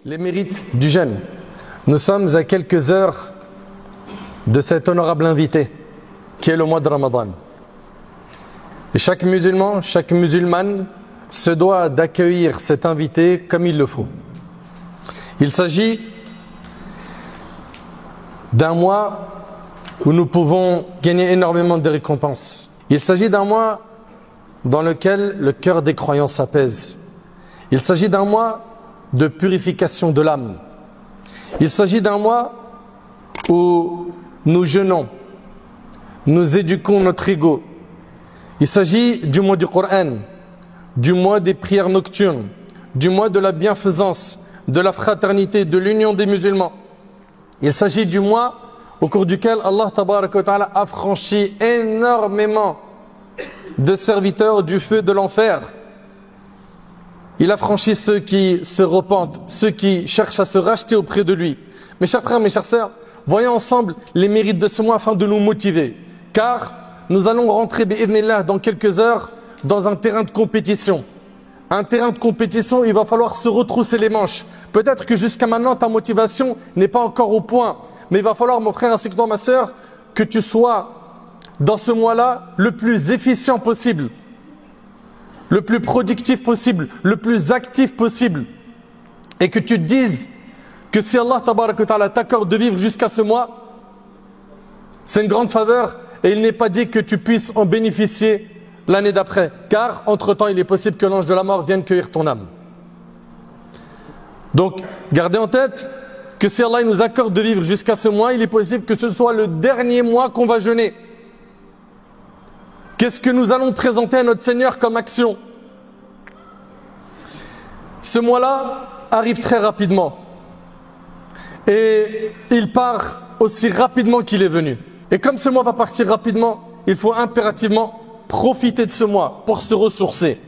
les mérites du jeûne. Nous sommes à quelques heures de cet honorable invité qui est le mois de Ramadan. Et chaque musulman, chaque musulmane se doit d'accueillir cet invité comme il le faut. Il s'agit d'un mois où nous pouvons gagner énormément de récompenses. Il s'agit d'un mois dans lequel le cœur des croyants s'apaise. Il s'agit d'un mois de purification de l'âme. Il s'agit d'un mois où nous jeûnons, nous éduquons notre ego. Il s'agit du mois du Coran, du mois des prières nocturnes, du mois de la bienfaisance, de la fraternité, de l'union des musulmans. Il s'agit du mois au cours duquel Allah Tabaraka wa Ta'ala a franchi énormément de serviteurs du feu de l'enfer. Il a franchi ceux qui se repentent, ceux qui cherchent à se racheter auprès de lui. Mes chers frères, mes chères sœurs, voyons ensemble les mérites de ce mois afin de nous motiver. Car nous allons rentrer, bi'idhnillah, dans quelques heures, dans un terrain de compétition. Un terrain de compétition, il va falloir se retrousser les manches. Peut-être que jusqu'à maintenant, ta motivation n'est pas encore au point. Mais il va falloir, mon frère ainsi que toi, ma sœur, que tu sois dans ce mois-là le plus efficient possible, le plus productif possible, le plus actif possible. Et que tu te dises que si Allah Tabaraka wa Ta'ala t'accorde de vivre jusqu'à ce mois, c'est une grande faveur et il n'est pas dit que tu puisses en bénéficier l'année d'après. Car, entre-temps, il est possible que l'ange de la mort vienne cueillir ton âme. Donc, gardez en tête que si Allah nous accorde de vivre jusqu'à ce mois, il est possible que ce soit le dernier mois qu'on va jeûner. Qu'est-ce que nous allons présenter à notre Seigneur comme action? Ce mois-là arrive très rapidement. Et il part aussi rapidement qu'il est venu. Et comme ce mois va partir rapidement, il faut impérativement profiter de ce mois pour se ressourcer.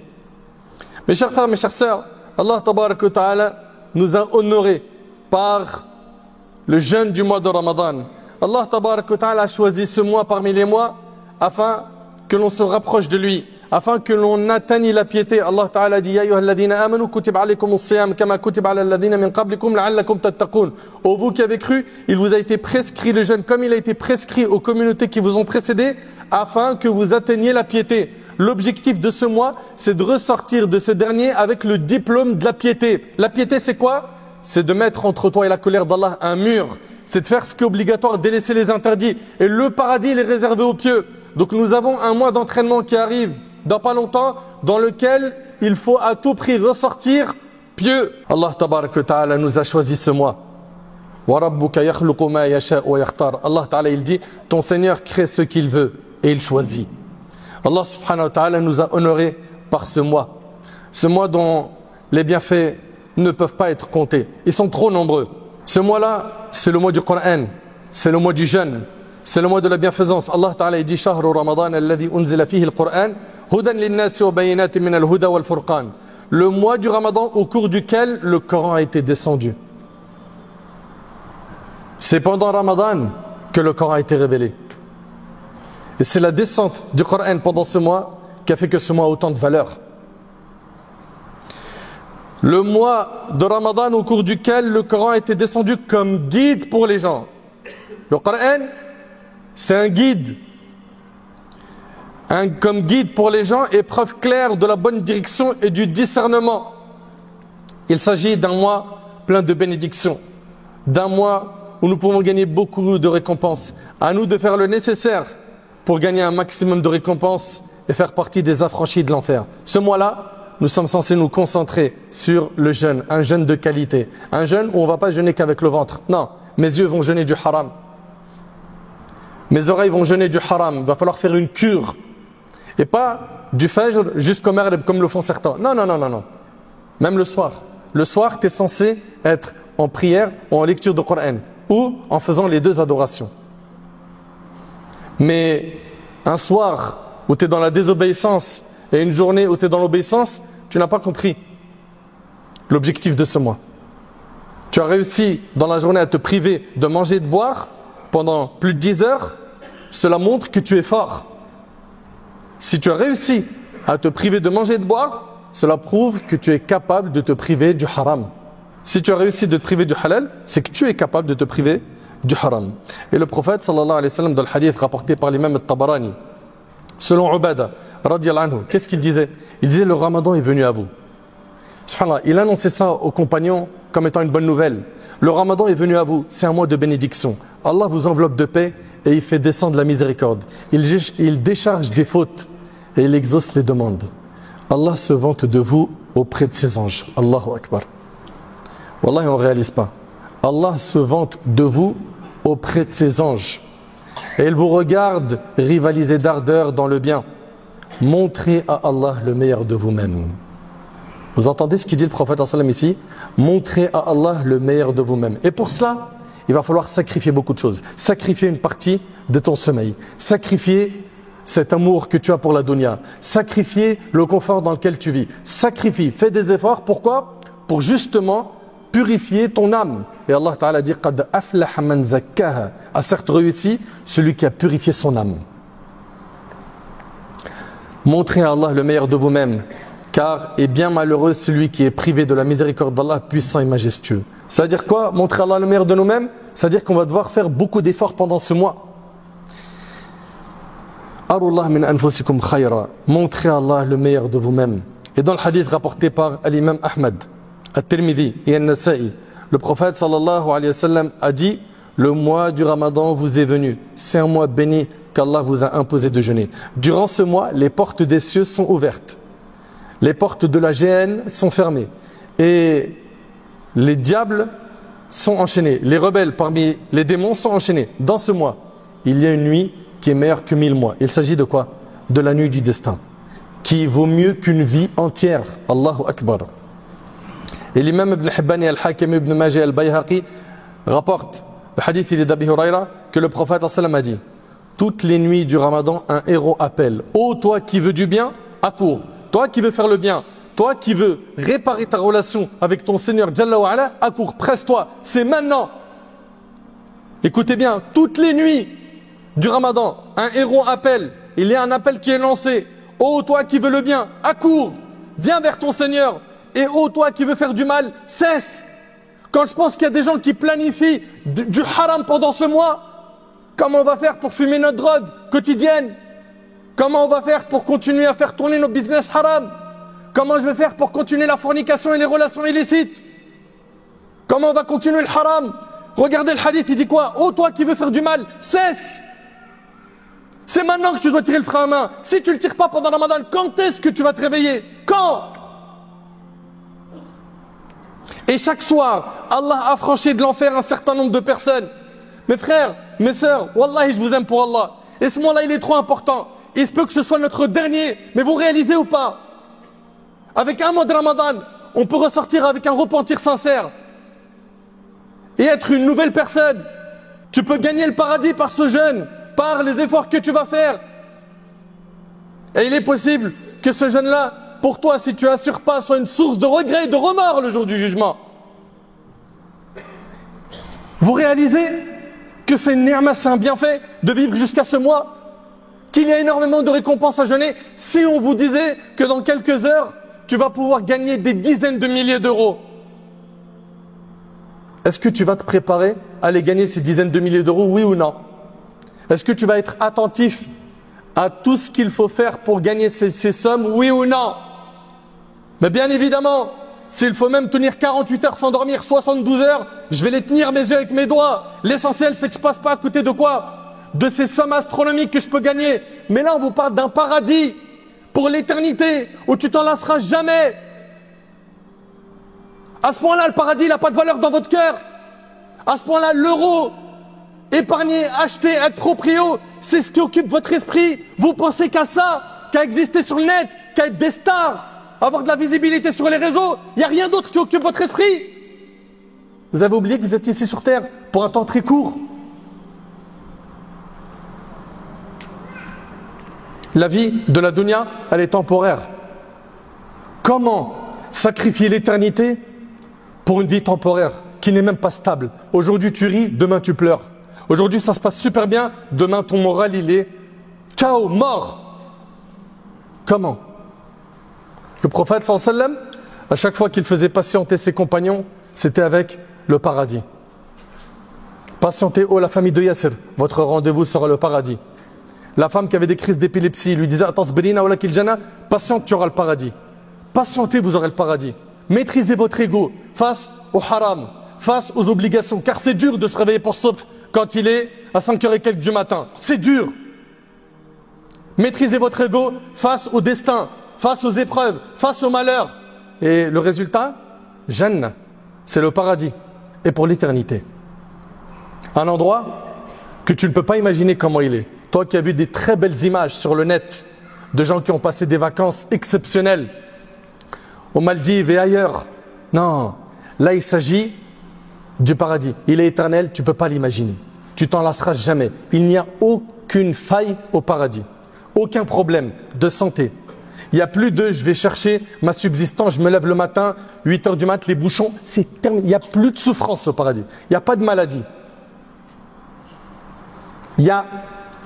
Mes chers frères, mes chères sœurs, Allah Tabaraka wa Ta'ala nous a honorés par le jeûne du mois de Ramadan. Allah Tabaraka wa Ta'ala a choisi ce mois parmi les mois afin que l'on se rapproche de lui, afin que l'on atteigne la piété. Allah Ta'ala dit: Ya ayyuhalladhina amanu kutiba alaykumus siyam kama kutiba ala alladhina min qablikum la'allakum tattaqun. Ô vous qui avez cru, il vous a été prescrit le jeûne comme il a été prescrit aux communautés qui vous ont précédés, afin que vous atteigniez la piété. L'objectif de ce mois, c'est de ressortir de ce dernier avec le diplôme de la piété. La piété, c'est quoi? C'est de mettre entre toi et la colère d'Allah un mur. C'est de faire ce qui est obligatoire, délaisser les interdits. Et le paradis, il est réservé aux pieux. Donc nous avons un mois d'entraînement qui arrive dans pas longtemps, dans lequel il faut à tout prix ressortir pieux. Allah Tabaraka wa Ta'ala nous a choisi ce mois. Wa rabbuka yakhluqu ma yasha'u wa yakhtar. Allah Ta'ala, il dit: ton Seigneur crée ce qu'il veut et il choisit. Allah Subhanahu wa Ta'ala nous a honorés par ce mois. Ce mois dont les bienfaits ne peuvent pas être comptés. Ils sont trop nombreux. Ce mois-là, c'est le mois du Coran, c'est le mois du jeûne, c'est le mois de la bienfaisance. Allah Ta'ala, il dit: Shahru Ramadan alladhi unzila fihi al-Qur'an hudan lin-nasi wa bayinatin min al-huda wal-furqan. Le mois du Ramadan au cours duquel le Coran a été descendu. C'est pendant Ramadan que le Coran a été révélé. Et c'est la descente du Coran pendant ce mois qui a fait que ce mois a autant de valeur. Le mois de Ramadan au cours duquel le Coran a été descendu comme guide pour les gens. Le Coran, c'est un guide. Comme guide pour les gens et preuve claire de la bonne direction et du discernement. Il s'agit d'un mois plein de bénédictions. D'un mois où nous pouvons gagner beaucoup de récompenses. À nous de faire le nécessaire pour gagner un maximum de récompenses et faire partie des affranchis de l'enfer. Ce mois-là, nous sommes censés nous concentrer sur le jeûne, un jeûne de qualité. Un jeûne où on ne va pas jeûner qu'avec le ventre. Non, mes yeux vont jeûner du haram. Mes oreilles vont jeûner du haram. Il va falloir faire une cure. Et pas du fajr jusqu'au maghrib comme le font certains. Non, non, non, non, non. Même le soir. Le soir, tu es censé être en prière ou en lecture de Coran. Ou en faisant les deux adorations. Mais un soir où tu es dans la désobéissance et une journée où tu es dans l'obéissance, tu n'as pas compris l'objectif de ce mois. Tu as réussi dans la journée à te priver de manger et de boire pendant plus de 10 heures, cela montre que tu es fort. Si tu as réussi à te priver de manger et de boire, cela prouve que tu es capable de te priver du haram. Si tu as réussi de te priver du halal, c'est que tu es capable de te priver du haram. Et le prophète sallallahu alayhi wa sallam dans le hadith rapporté par l'imam al-Tabarani, selon Ubada radiyallahu anhu, qu'est-ce qu'il disait? Il disait le ramadan est venu à vous. Subhanallah, il annonçait ça aux compagnons comme étant une bonne nouvelle. Le ramadan est venu à vous, c'est un mois de bénédiction. Allah vous enveloppe de paix et il fait descendre la miséricorde. Il décharge des fautes et il exauce les demandes. Allah se vante de vous auprès de ses anges. Allahu Akbar. Wallahi, on ne réalise pas. Allah se vante de vous auprès de ses anges. Et il vous regarde rivaliser d'ardeur dans le bien. Montrez à Allah le meilleur de vous-même. Vous entendez ce qu'il dit le prophète sallam ici? Montrez à Allah le meilleur de vous-même. Et pour cela, il va falloir sacrifier beaucoup de choses. Sacrifier une partie de ton sommeil. Sacrifier cet amour que tu as pour la dunya. Sacrifier le confort dans lequel tu vis. Sacrifie, fais des efforts. Pourquoi? Pour justement purifier ton âme. Et Allah Ta'ala dit Qad aflaha man zakkaha, a certes réussi celui qui a purifié son âme. Montrez à Allah le meilleur de vous-même, car est bien malheureux celui qui est privé de la miséricorde d'Allah puissant et majestueux. C'est-à-dire quoi? Montrer à Allah le meilleur de nous-mêmes, c'est-à-dire qu'on va devoir faire beaucoup d'efforts pendant ce mois. Arullah min anfusikum khayra, montrez à Allah le meilleur de vous-même. Et dans le hadith rapporté par l'imam Ahmad, At-Tirmidhi et An-Nasa'i, le prophète sallallahu alayhi wa sallam a dit: le mois du Ramadan vous est venu. C'est un mois béni qu'Allah vous a imposé de jeûner. Durant ce mois, les portes des cieux sont ouvertes. Les portes de la géhenne sont fermées. Et les diables sont enchaînés. Les rebelles parmi les démons sont enchaînés. Dans ce mois, il y a une nuit qui est meilleure que 1000 mois. Il s'agit de quoi? De la nuit du destin, qui vaut mieux qu'une vie entière. Allahu Akbar. Et l'imam Ibn Hibban et Al-Hakim Ibn Majah et Al-Bayhaqi rapportent le hadith d'Abi Huraira que le prophète sallam a dit: toutes les nuits du Ramadan, un héros appelle. Ô toi qui veux du bien, accours. Toi qui veux faire le bien, toi qui veux réparer ta relation avec ton Seigneur Jalla wa Ala, accours, presse-toi, c'est maintenant. Écoutez bien, toutes les nuits du Ramadan, un héros appelle. Il y a un appel qui est lancé. Ô toi qui veux le bien, accours, viens vers ton Seigneur. Et ô toi qui veux faire du mal, cesse. Quand je pense qu'il y a des gens qui planifient du haram pendant ce mois, comment on va faire pour fumer notre drogue quotidienne? Comment on va faire pour continuer à faire tourner nos business haram? Comment je vais faire pour continuer la fornication et les relations illicites? Comment on va continuer le haram? Regardez le hadith, il dit quoi? Ô toi qui veux faire du mal, cesse. C'est maintenant que tu dois tirer le frein à main. Si tu ne le tires pas pendant Ramadan, quand est-ce que tu vas te réveiller? Quand? Et chaque soir, Allah a franchi de l'enfer un certain nombre de personnes. Mes frères, mes sœurs, wallahi je vous aime pour Allah. Et ce mois-là il est trop important. Il se peut que ce soit notre dernier. Mais vous réalisez ou pas? Avec un mois de Ramadan, on peut ressortir avec un repentir sincère. Et être une nouvelle personne. Tu peux gagner le paradis par ce jeûne, par les efforts que tu vas faire. Et il est possible que ce jeûne-là, pour toi, si tu assures pas, soit une source de regret et de remords le jour du jugement. Vous réalisez que c'est une ni'ma, c'est un bienfait de vivre jusqu'à ce mois? Qu'il y a énormément de récompenses à jeûner? Si on vous disait que dans quelques heures, tu vas pouvoir gagner des dizaines de milliers d'euros, est-ce que tu vas te préparer à aller gagner ces dizaines de milliers d'euros, oui ou non? Est-ce que tu vas être attentif à tout ce qu'il faut faire pour gagner ces sommes, oui ou non? Mais bien évidemment, s'il faut même tenir 48 heures sans dormir, 72 heures, je vais les tenir mes yeux avec mes doigts. L'essentiel, c'est que je passe pas à côté de quoi? De ces sommes astronomiques que je peux gagner. Mais là, on vous parle d'un paradis pour l'éternité, où tu t'en lasseras jamais. À ce point-là, le paradis, il n'a pas de valeur dans votre cœur. À ce point-là, l'euro, épargner, acheter, être proprio, c'est ce qui occupe votre esprit. Vous pensez qu'à ça, qu'à exister sur le net, qu'à être des stars, avoir de la visibilité sur les réseaux, il n'y a rien d'autre qui occupe votre esprit. Vous avez oublié que vous êtes ici sur terre pour un temps très court. La vie de la dunya, elle est temporaire. Comment sacrifier l'éternité pour une vie temporaire qui n'est même pas stable? Aujourd'hui tu ris, demain tu pleures. Aujourd'hui ça se passe super bien, demain ton moral il est KO, mort. Comment? Le prophète sallallahu alayhi wa sallam, à chaque fois qu'il faisait patienter ses compagnons, c'était avec le paradis. Patientez, oh la famille de Yasser, votre rendez-vous sera le paradis. La femme qui avait des crises d'épilepsie lui disait patiente, tu auras le paradis. Patientez, vous aurez le paradis. Maîtrisez votre ego face au haram, face aux obligations, car c'est dur de se réveiller pour subh quand il est à 5h et quelques du matin. C'est dur. Maîtrisez votre ego face au destin, face aux épreuves, face au malheur. Et le résultat, Jannah, c'est le paradis, et pour l'éternité. Un endroit que tu ne peux pas imaginer comment il est. Toi qui as vu des très belles images sur le net de gens qui ont passé des vacances exceptionnelles aux Maldives et ailleurs. Non, là il s'agit du paradis. Il est éternel, tu ne peux pas l'imaginer. Tu t'en lasseras jamais. Il n'y a aucune faille au paradis. Aucun problème de santé. Il n'y a plus de je vais chercher ma subsistance, je me lève le matin, 8h du mat, les bouchons, c'est terminé. Il n'y a plus de souffrance au paradis. Il n'y a pas de maladie. Il n'y a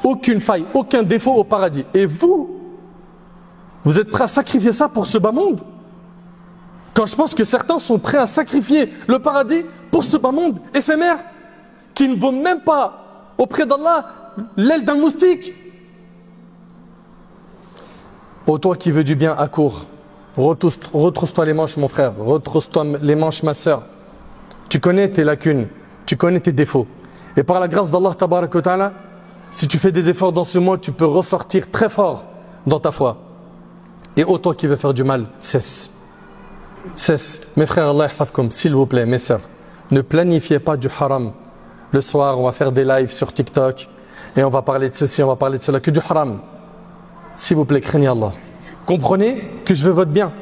aucune faille, aucun défaut au paradis. Et vous êtes prêts à sacrifier ça pour ce bas monde? Quand je pense que certains sont prêts à sacrifier le paradis pour ce bas monde éphémère, qui ne vaut même pas auprès d'Allah l'aile d'un moustique. Oh toi qui veux du bien, accours, retrousse-toi les manches mon frère, retrousse-toi les manches ma sœur. Tu connais tes lacunes, tu connais tes défauts. Et par la grâce d'Allah tabarak wa ta'ala, si tu fais des efforts dans ce mois, tu peux ressortir très fort dans ta foi. Et oh toi qui veux faire du mal, cesse. Cesse. Mes frères, Allah yahfadkoum, s'il vous plaît, mes sœurs, ne planifiez pas du haram. Le soir, on va faire des lives sur TikTok et on va parler de ceci, on va parler de cela, que du haram. S'il vous plaît, craignez Allah. Comprenez que je veux votre bien.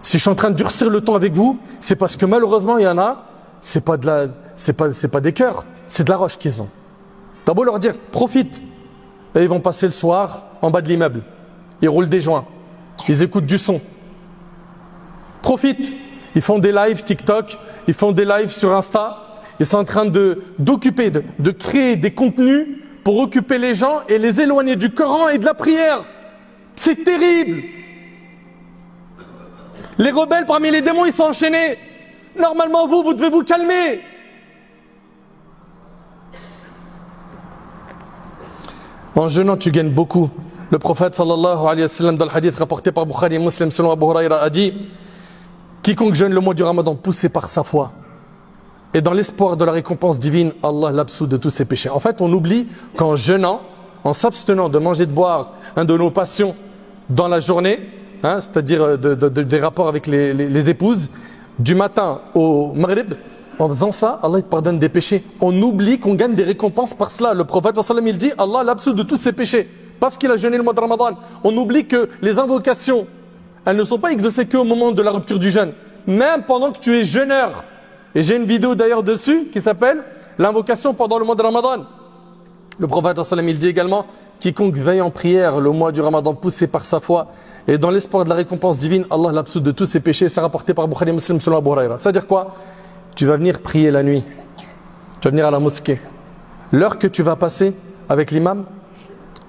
Si je suis en train de durcir le ton avec vous, c'est parce que malheureusement, il y en a, c'est pas des cœurs, c'est de la roche qu'ils ont. T'as beau leur dire, profite. Et ils vont passer le soir en bas de l'immeuble. Ils roulent des joints. Ils écoutent du son. Profite. Ils font des lives TikTok, ils font des lives sur Insta. Ils sont en train de créer des contenus pour occuper les gens et les éloigner du Coran et de la prière. C'est terrible. Les rebelles parmi les démons, ils sont enchaînés. Normalement, vous devez vous calmer. En jeûnant, tu gagnes beaucoup. Le prophète sallallahu alayhi wa sallam, dans le hadith rapporté par Bukhari et Muslim selon Abu Huraira, a dit: quiconque jeûne le mois du Ramadan poussé par sa foi et dans l'espoir de la récompense divine, Allah l'absout de tous ses péchés. En fait, on oublie qu'en jeûnant, en s'abstenant de manger, de boire, de nos passions dans la journée, c'est-à-dire des rapports avec les épouses, du matin au maghrib, en faisant ça, Allah te pardonne des péchés. On oublie qu'on gagne des récompenses par cela. Le prophète sallallahu alayhi wa sallam, il dit: Allah l'absout de tous ses péchés parce qu'il a jeûné le mois de Ramadan. On oublie que les invocations, elles ne sont pas exaucées qu'au moment de la rupture du jeûne, même pendant que tu es jeûneur. Et j'ai une vidéo d'ailleurs dessus qui s'appelle l'invocation pendant le mois de Ramadan. Le prophète sallallahu alayhi wa sallam, il dit également: quiconque veille en prière le mois du Ramadan poussé par sa foi et dans l'espoir de la récompense divine, Allah l'absout de tous ses péchés. C'est rapporté par Bukhari Muslim selon Abu Huraira. Ça veut dire quoi? Tu vas venir prier la nuit, tu vas venir à la mosquée. L'heure que tu vas passer avec l'imam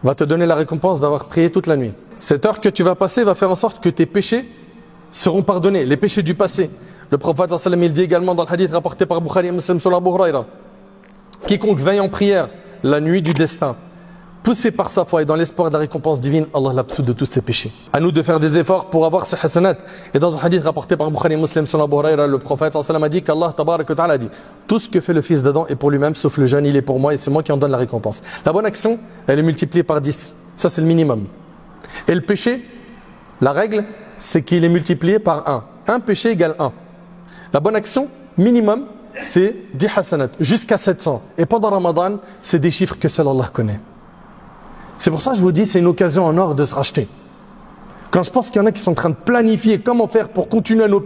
va te donner la récompense d'avoir prié toute la nuit. Cette heure que tu vas passer va faire en sorte que tes péchés seront pardonnés, les péchés du passé. Le prophète sallallahu alayhi wa sallam, il dit également dans le hadith rapporté par Bukhari Muslim selon Abu Huraira: quiconque veille en prière la nuit du destin, poussé par sa foi et dans l'espoir de la récompense divine, Allah l'absout de tous ses péchés. À nous de faire des efforts pour avoir ces hasanat. Et dans un hadith rapporté par Bukhari Muslim selon Abu Huraira, le prophète sallallahu alayhi wa sallam a dit qu'Allah tabarak wa ta'ala a dit: tout ce que fait le fils d'Adam est pour lui-même, sauf le jeûne, il est pour moi et c'est moi qui en donne la récompense. La bonne action, elle est multipliée par 10. Ça, c'est le minimum. Et le péché, la règle, c'est qu'il est multiplié par 1. Un péché égale 1. La bonne action, minimum, c'est 10 hasanat, jusqu'à 700. Et pendant Ramadan, c'est des chiffres que seul Allah connaît. C'est pour ça que je vous dis, c'est une occasion en or de se racheter. Quand je pense qu'il y en a qui sont en train de planifier comment faire pour continuer nos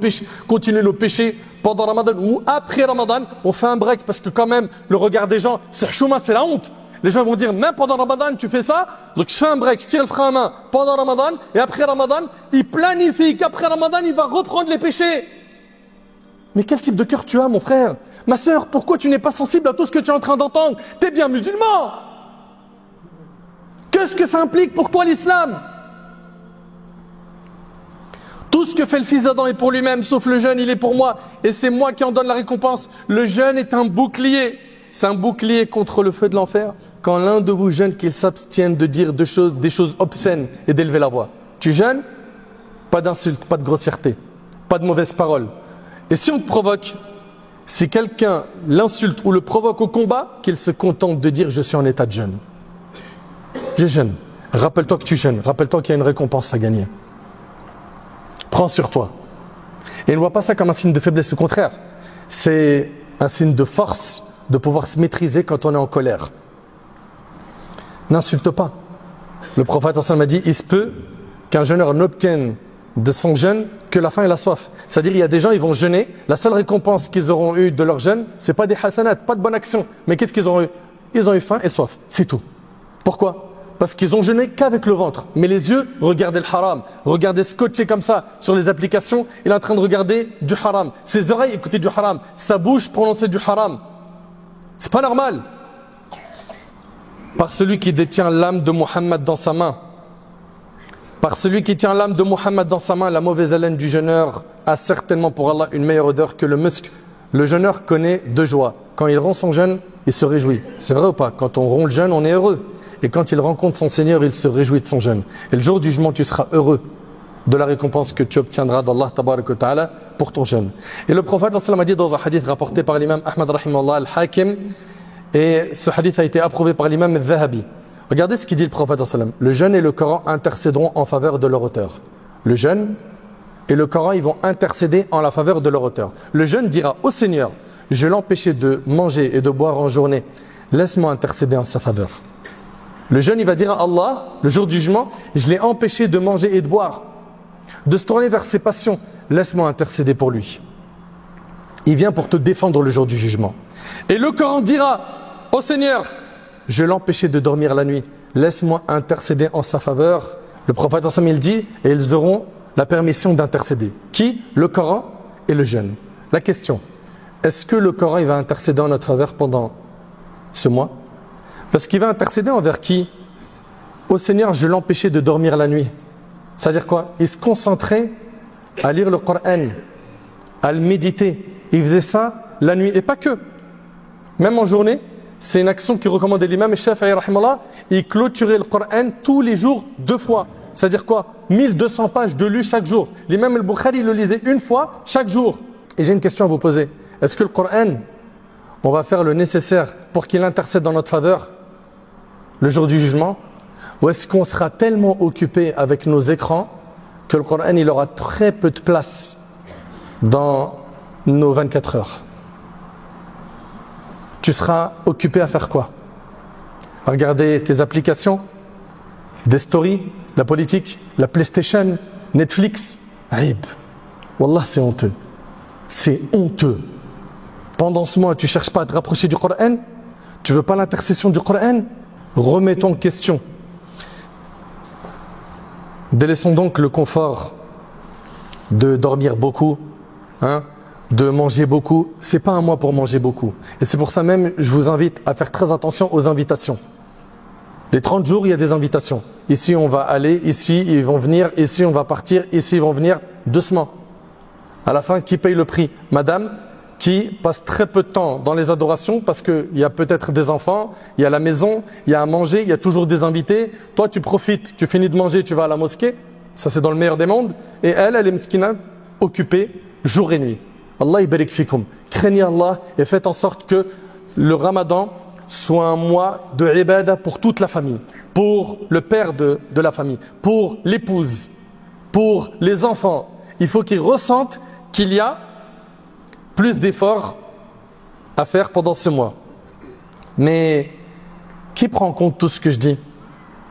péchés pendant Ramadan ou après Ramadan, on fait un break parce que quand même, le regard des gens, c'est chouma, c'est la honte. Les gens vont dire, même pendant Ramadan, tu fais ça, donc je fais un break, je tire le frein à main pendant Ramadan, et après Ramadan, il planifie qu'après Ramadan, il va reprendre les péchés. Mais quel type de cœur tu as, mon frère? Ma sœur, pourquoi tu n'es pas sensible à tout ce que tu es en train d'entendre? T'es bien musulman. Qu'est-ce que ça implique pour toi l'islam? Tout ce que fait le fils d'Adam est pour lui-même, sauf le jeûne, il est pour moi. Et c'est moi qui en donne la récompense. Le jeûne est un bouclier. C'est un bouclier contre le feu de l'enfer. Quand l'un de vous jeûne, qu'il s'abstienne de dire des choses obscènes et d'élever la voix. Tu jeûnes, pas d'insultes, pas de grossièreté, pas de mauvaises paroles. Et si on te provoque, si quelqu'un l'insulte ou le provoque au combat, qu'il se contente de dire « je suis en état de jeûne ». Je jeûne. Rappelle-toi que tu jeûnes. Rappelle-toi qu'il y a une récompense à gagner. Prends sur toi. Et ne vois pas ça comme un signe de faiblesse, au contraire. C'est un signe de force de pouvoir se maîtriser quand on est en colère. N'insulte pas. Le prophète a dit, il se peut qu'un jeûneur n'obtienne de son jeûne que la faim et la soif. C'est-à-dire, il y a des gens, ils vont jeûner. La seule récompense qu'ils auront eue de leur jeûne, c'est pas des hasanat, pas de bonne action. Mais qu'est-ce qu'ils auront eu? Ils ont eu faim et soif. C'est tout. Pourquoi? Parce qu'ils ont jeûné qu'avec le ventre. Mais les yeux regardaient le haram. Regardaient scotché comme ça sur les applications. Il est en train de regarder du haram. Ses oreilles écoutaient du haram. Sa bouche prononçait du haram. C'est pas normal. Par celui qui détient l'âme de Muhammad dans sa main. Par celui qui tient l'âme de Muhammad dans sa main, la mauvaise haleine du jeûneur a certainement pour Allah une meilleure odeur que le musc. Le jeûneur connaît deux joies. Quand il rend son jeûne, il se réjouit. C'est vrai ou pas? Quand on rompt le jeûne, on est heureux. Et quand il rencontre son Seigneur, il se réjouit de son jeûne. Et le jour du jugement, tu seras heureux de la récompense que tu obtiendras d'Allah tabaraka wa ta'ala pour ton jeûne. Et le prophète a dit dans un hadith rapporté par l'imam Ahmad rahimahullah al-Hakim, et ce hadith a été approuvé par l'imam al-Zahabi. Regardez ce qu'il dit le prophète. Le jeûne et le Coran intercéderont en faveur de leur auteur. Le jeûne et le Coran, ils vont intercéder en la faveur de leur auteur. Le jeûne dira au Seigneur, je l'empêchais de manger et de boire en journée. Laisse-moi intercéder en sa faveur. Le jeune, il va dire à Allah, le jour du jugement, je l'ai empêché de manger et de boire, de se tourner vers ses passions. Laisse-moi intercéder pour lui. Il vient pour te défendre le jour du jugement. Et le Coran dira au Seigneur, je l'ai empêché de dormir la nuit. Laisse-moi intercéder en sa faveur. Le prophète il dit, et ils auront la permission d'intercéder. Qui? Le Coran et le jeûne. La question, est-ce que le Coran il va intercéder en notre faveur pendant ce mois? Parce qu'il va intercéder envers qui? Au Seigneur, je l'empêchais de dormir la nuit. C'est-à-dire quoi? Il se concentrait à lire le Coran, à le méditer. Il faisait ça la nuit. Et pas que. Même en journée, c'est une action qui recommandait l'imam Shafi'i rahimallah. Il clôturait le Coran tous les jours 2 fois. C'est-à-dire quoi? 1200 pages de lu chaque jour. L'imam al-Bukhari le lisait 1 fois chaque jour. Et j'ai une question à vous poser. Est-ce que le Coran, on va faire le nécessaire pour qu'il intercède dans notre faveur le jour du jugement? Ou est-ce qu'on sera tellement occupé avec nos écrans que le Coran il aura très peu de place dans nos 24 heures? Tu seras occupé à faire quoi? À regarder tes applications, des stories, la politique, la PlayStation, Netflix. Aïb. Wallah, c'est honteux. C'est honteux. Pendant ce mois, tu ne cherches pas à te rapprocher du Coran? Tu ne veux pas l'intercession du Coran? Remettons en question. Délaissons donc le confort de dormir beaucoup, de manger beaucoup. Ce n'est pas un mois pour manger beaucoup. Et c'est pour ça même, je vous invite à faire très attention aux invitations. Les 30 jours, il y a des invitations. Ici, on va aller, ici, ils vont venir, ici, on va partir, ici, ils vont venir, doucement. À la fin, qui paye le prix? Madame, qui passe très peu de temps dans les adorations parce qu'il y a peut-être des enfants, il y a la maison, il y a à manger, il y a toujours des invités. Toi, tu profites, tu finis de manger, tu vas à la mosquée. Ça, c'est dans le meilleur des mondes. Et elle est mskina, occupée jour et nuit. Allah ibarik fikum. Craignez Allah et faites en sorte que le Ramadan soit un mois de ibadah pour toute la famille, pour le père de la famille, pour l'épouse, pour les enfants. Il faut qu'ils ressentent qu'il y a plus d'efforts à faire pendant ce mois. Mais qui prend en compte tout ce que je dis?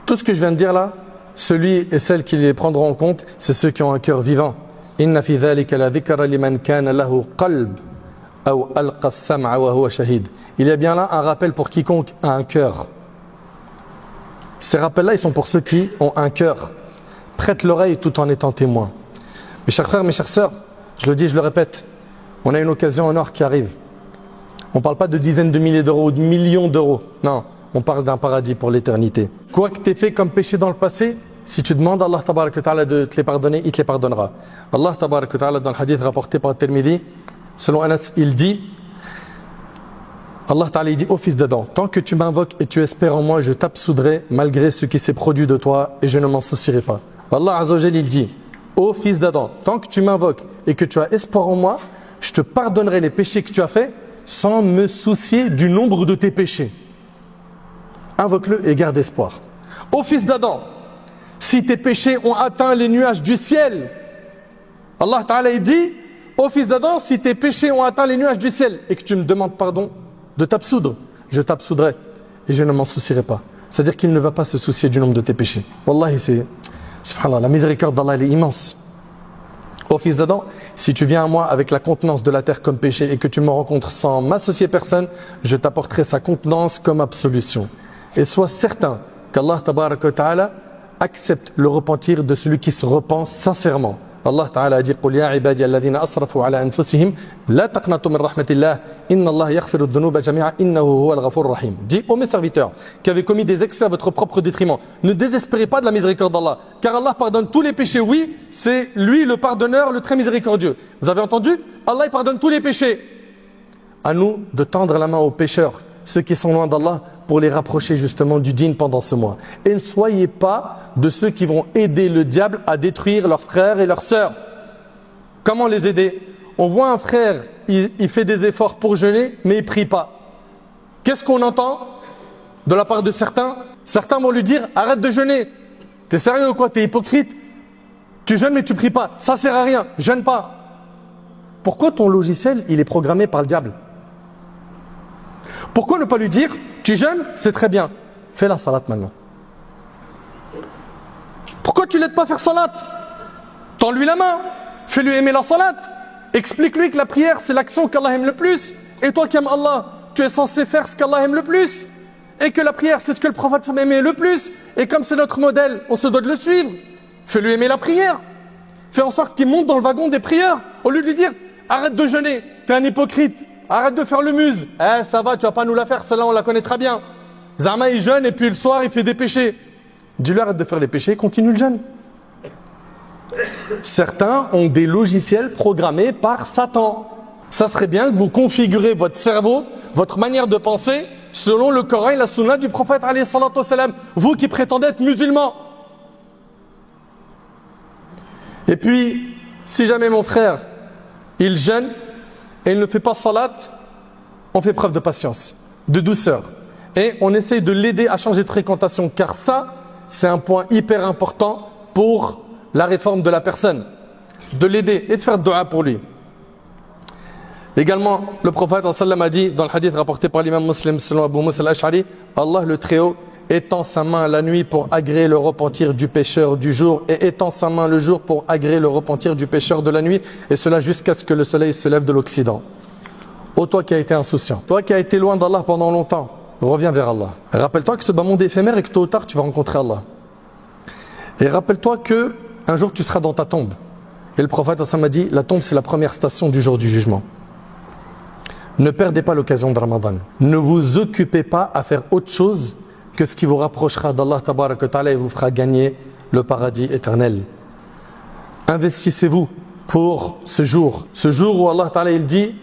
Tout ce que je viens de dire là, celui et celle qui les prendront en compte, c'est ceux qui ont un cœur vivant. Inna fi dhalika la dhikra liman kana lahu qalb aw alqa as-sam'a wa huwa shahid. Il y a bien là un rappel pour quiconque a un cœur. Ces rappels-là, ils sont pour ceux qui ont un cœur. Prête l'oreille tout en étant témoin. Mes chers frères, mes chères sœurs, je le dis, je le répète, on a une occasion en or qui arrive. On ne parle pas de dizaines de milliers d'euros ou de millions d'euros. Non, on parle d'un paradis pour l'éternité. Quoi que tu aies fait comme péché dans le passé, si tu demandes à Allah tabarak wa ta'ala de te les pardonner, il te les pardonnera. Allah tabarak wa ta'ala dans le hadith rapporté par Tirmidhi, selon Anas, il dit, Allah ta'ala il dit, ô fils d'Adam, tant que tu m'invoques et tu espères en moi, je t'absoudrai malgré ce qui s'est produit de toi et je ne m'en soucierai pas. Allah Azza wa Jal il dit, ô fils d'Adam, tant que tu m'invoques et que tu as espoir en moi, je te pardonnerai les péchés que tu as faits sans me soucier du nombre de tes péchés. Invoque-le et garde espoir. Ô fils d'Adam, si tes péchés ont atteint les nuages du ciel, Allah Ta'ala il dit, ô fils d'Adam, si tes péchés ont atteint les nuages du ciel et que tu me demandes pardon de t'absoudre, je t'absoudrai et je ne m'en soucierai pas. C'est-à-dire qu'il ne va pas se soucier du nombre de tes péchés. Wallahi, subhanallah, la miséricorde d'Allah elle est immense. Ô fils d'Adam, si tu viens à moi avec la contenance de la terre comme péché et que tu me rencontres sans m'associer personne, je t'apporterai sa contenance comme absolution. Et sois certain qu'Allah tabaraka wa ta'ala accepte le repentir de celui qui se repent sincèrement. Allah Ta'ala a dit قُلْ يَا عِبَادِيَ الَّذِينَ أَسْرَفُوا عَلَى أَنفُسِهِمْ لَا تَقْنَطُوا مِنْ رَحْمَةِ اللَّهِ إِنَّ اللَّهَ يَغْفِرُ الذُّنُوبَ جَمِيعًا إِنَّهُ هُوَ الْغَفُورُ الرَّحِيمُ. Dis ô mes serviteurs qui avez commis des excès à votre propre détriment, ne désespérez pas de la miséricorde d'Allah, car Allah pardonne tous les péchés. Oui, c'est lui le pardonneur, le très miséricordieux. Vous avez entendu? Allah il pardonne tous les péchés. À nous de tendre la main aux pécheurs, ceux qui sont loin d'Allah, pour les rapprocher justement du dîn pendant ce mois. Et ne soyez pas de ceux qui vont aider le diable à détruire leurs frères et leurs sœurs. Comment les aider? On voit un frère, il fait des efforts pour jeûner, mais il ne prie pas. Qu'est-ce qu'on entend de la part de certains? Certains vont lui dire, arrête de jeûner. T'es sérieux ou quoi? T'es hypocrite? Tu jeûnes mais tu ne pries pas. Ça sert à rien, jeûne pas. Pourquoi ton logiciel, il est programmé par le diable? Pourquoi ne pas lui dire, tu jeûnes, c'est très bien, fais la salat maintenant. Pourquoi tu ne l'aides pas faire salat? Tends-lui la main, fais-lui aimer la salat. Explique-lui que la prière, c'est l'action qu'Allah aime le plus. Et toi qui aimes Allah, tu es censé faire ce qu'Allah aime le plus. Et que la prière, c'est ce que le prophète aimait le plus. Et comme c'est notre modèle, on se doit de le suivre. Fais-lui aimer la prière. Fais en sorte qu'il monte dans le wagon des prières. Au lieu de lui dire, arrête de jeûner, t'es un hypocrite. Arrête de faire le muse. Ça va, tu vas pas nous la faire, celle-là on la connaît très bien. Zama il jeûne et puis le soir il fait des péchés. Dis-lui arrête de faire les péchés, continue le jeûne. Certains ont des logiciels programmés par Satan. Ça serait bien que vous configurez votre cerveau, votre manière de penser, selon le Coran et la Sunna du prophète alayhi salatu wassalam. Vous qui prétendez être musulmans. Et puis, si jamais mon frère, il jeûne, et il ne fait pas salat, on fait preuve de patience, de douceur. Et on essaye de l'aider à changer de fréquentation, car ça, c'est un point hyper important pour la réforme de la personne. De l'aider et de faire dua pour lui. Également, le prophète sallam a dit, dans le hadith rapporté par l'imam Muslim, selon Abu Musa al-Ash'ari, Allah le Très-Haut étend sa main la nuit pour agréer le repentir du pécheur du jour et étend sa main le jour pour agréer le repentir du pécheur de la nuit, et cela jusqu'à ce que le soleil se lève de l'Occident. Ô toi qui as été insouciant, toi qui as été loin d'Allah pendant longtemps, reviens vers Allah. Rappelle-toi que ce bas monde est éphémère et que tôt ou tard tu vas rencontrer Allah. Et rappelle-toi que un jour tu seras dans ta tombe. Et le prophète m'a dit, la tombe c'est la première station du jour du jugement. Ne perdez pas l'occasion de Ramadan. Ne vous occupez pas à faire autre chose que ce qui vous rapprochera d'Allah tabaraka wa ta'ala et vous fera gagner le paradis éternel. Investissez-vous pour ce jour où Allah ta'ala il dit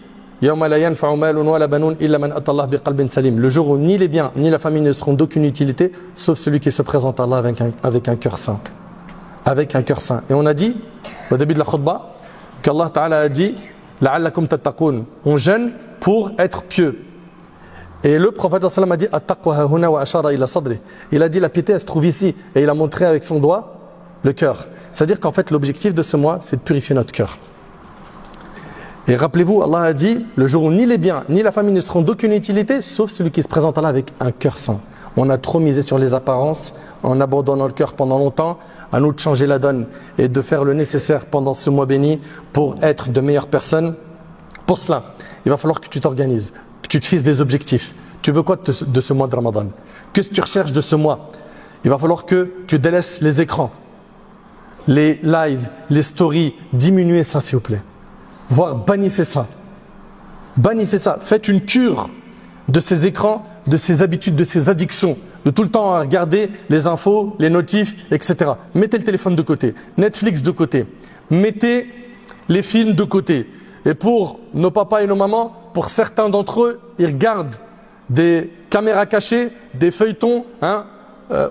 يَوْمَ لَا يَنْفَعُ مَالٌ وَلَا بَنُونَ إِلَّا مَنْ أَتَى اللَّهَ بِقَلْبٍ سَلِيمٍ. Le jour où ni les biens ni la famille ne seront d'aucune utilité sauf celui qui se présente à Allah avec un cœur saint. Avec un cœur saint. Et on a dit au début de la khutbah qu'Allah ta'ala a dit لَعَلَّكُمْ تَتَّقُونَ. On jeûne pour être pieux. Et le prophète sallam a dit il a dit la piété elle se trouve ici et il a montré avec son doigt le cœur. C'est-à-dire qu'en fait l'objectif de ce mois c'est de purifier notre cœur. Et rappelez-vous, Allah a dit le jour où ni les biens ni la famille ne seront d'aucune utilité sauf celui qui se présente à Allah avec un cœur saint. On a trop misé sur les apparences en abandonnant le cœur pendant longtemps. À nous de changer la donne et de faire le nécessaire pendant ce mois béni pour être de meilleures personnes. Pour cela, il va falloir que tu t'organises, que tu te fixes des objectifs. Tu veux quoi de ce mois de Ramadan? Qu'est-ce que tu recherches de ce mois? Il va falloir que tu délaisses les écrans, les lives, les stories. Diminuez ça s'il vous plaît. Voire bannissez ça. Bannissez ça. Faites une cure de ces écrans, de ces habitudes, de ces addictions. de tout le temps regarder les infos, les notifs, etc. Mettez le téléphone de côté, Netflix de côté, mettez les films de côté. Et pour nos papas et nos mamans, pour certains d'entre eux, ils regardent des caméras cachées, des feuilletons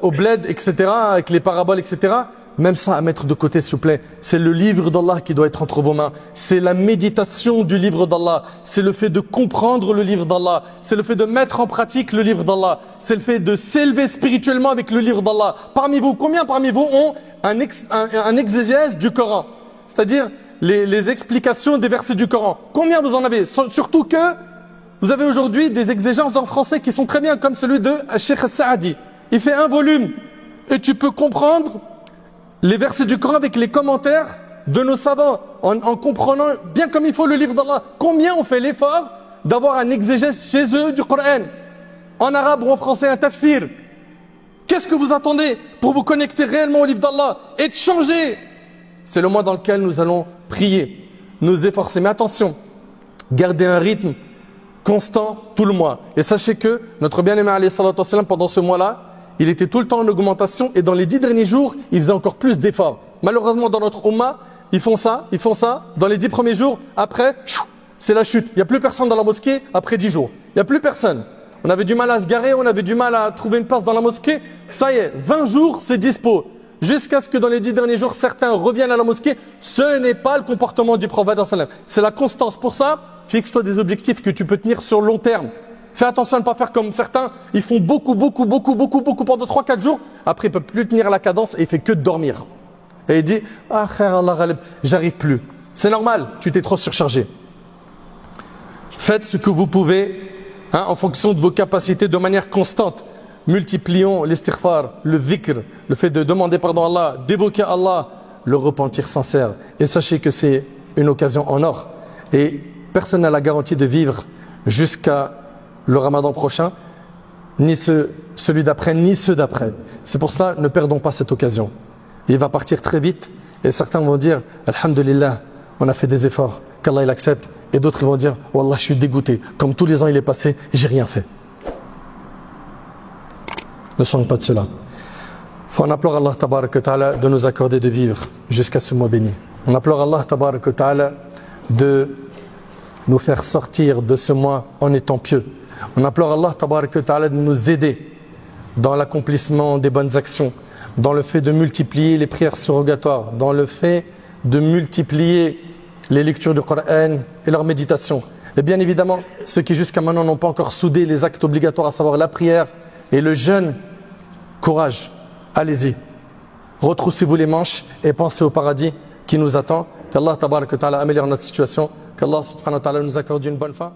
au bled, etc., avec les paraboles, etc. Même ça à mettre de côté, s'il vous plaît. C'est le livre d'Allah qui doit être entre vos mains. C'est la méditation du livre d'Allah. C'est le fait de comprendre le livre d'Allah. C'est le fait de mettre en pratique le livre d'Allah. C'est le fait de s'élever spirituellement avec le livre d'Allah. Parmi vous, combien parmi vous ont un exégèse du Coran? C'est-à-dire les explications des versets du Coran. Combien vous en avez? Surtout que vous avez aujourd'hui des exégèses en français qui sont très bien, comme celui de Cheikh Saadi. Il fait un volume et tu peux comprendre les versets du Coran avec les commentaires de nos savants, en comprenant bien comme il faut le livre d'Allah. Combien on fait l'effort d'avoir un exégèse chez eux du Coran, en arabe ou en français, un tafsir? Qu'est-ce que vous attendez pour vous connecter réellement au livre d'Allah et de changer? C'est le mois dans lequel nous allons prier, nous efforcer. Mais attention, gardez un rythme constant tout le mois. Et sachez que notre bien-aimé alayhi salatu wassalam, pendant ce mois-là, il était tout le temps en augmentation et dans les 10 derniers jours, il faisait encore plus d'efforts. Malheureusement, dans notre Ummah, ils font ça. Dans les 10 premiers jours, après, c'est la chute. Il n'y a plus personne dans la mosquée après 10 jours. Il n'y a plus personne. On avait du mal à se garer, on avait du mal à trouver une place dans la mosquée. Ça y est, 20 jours, c'est dispo. Jusqu'à ce que dans les 10 derniers jours, certains reviennent à la mosquée. Ce n'est pas le comportement du prophète. C'est la constance. Pour ça, fixe-toi des objectifs que tu peux tenir sur le long terme. Fais attention à ne pas faire comme certains. Ils font beaucoup pendant 3-4 jours. Après, ils ne peuvent plus tenir la cadence et il fait que de dormir. Et il dit, ah frère Allah ghalib, j'arrive plus. C'est normal, tu t'es trop surchargé. Faites ce que vous pouvez en fonction de vos capacités de manière constante. Multiplions l'istighfar, le dhikr, le fait de demander pardon à Allah, d'évoquer Allah, le repentir sincère. Et sachez que c'est une occasion en or. Et personne n'a la garantie de vivre jusqu'à le ramadan prochain, ni celui d'après, ni ceux d'après. C'est pour cela, ne perdons pas cette occasion. Il va partir très vite et certains vont dire Alhamdulillah, on a fait des efforts, qu'Allah il accepte. Et d'autres vont dire Wallah, je suis dégoûté. Comme tous les ans il est passé, j'ai rien fait. Ne soyons pas de cela. On implore Allah tabaraka ta'ala de nous accorder de vivre jusqu'à ce mois béni. On implore Allah tabaraka ta'ala de nous faire sortir de ce mois en étant pieux. On implore Allah tabaraka ta'ala de nous aider dans l'accomplissement des bonnes actions, dans le fait de multiplier les prières surrogatoires, dans le fait de multiplier les lectures du Coran et leur méditation. Et bien évidemment, ceux qui jusqu'à maintenant n'ont pas encore soudé les actes obligatoires, à savoir la prière et le jeûne, courage, allez-y. Retroussez-vous les manches et pensez au paradis qui nous attend. Qu'Allah tabaraka ta'ala améliore notre situation. Qu'Allah subhanahu wa ta'ala nous accorde une bonne fin.